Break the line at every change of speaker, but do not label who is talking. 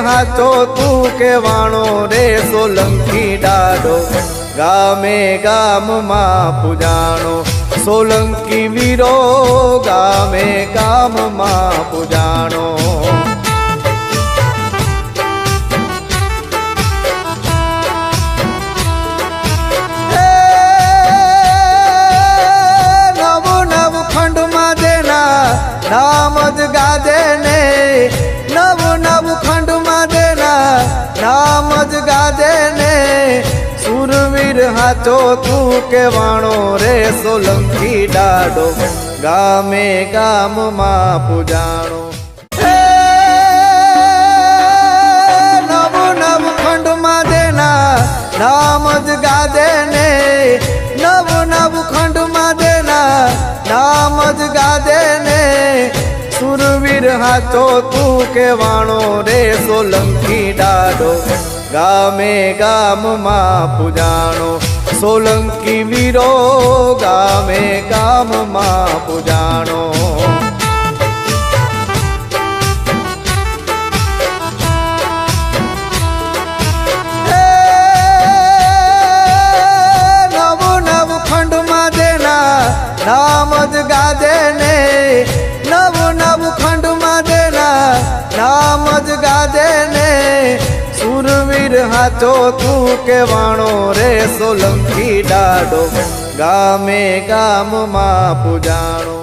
हाचो तू केवाणो रे सोलंकी डाडो गामे गाम मां पूजाणो सोलंकी वीरो गामे गाम मां पूजाणो नाम ज गाजे ने नव नव खंड में देना नाम ज गाजे ने सुरवीर हाचो तू केवाणो रे सोलंकी डाडो गामे गाम मां पूजाणो नव नव खंड में देना नाम ज गाजे ने नव नव खंड में देना नाम ज गाजे ने सुरवीर हाचो तू केवाणो रे सोलंकी डाडो गामे गाम मां पूजाणो सोलंकी वीरो गामे गाम मां पूजाणो नाम ज गाजे ने नव नव खंड में देना नाम ज गाजे ने सुरवीर हाचो तू केवाणो रे सोलंकी डाडो गामे गाम मां पूजाणो।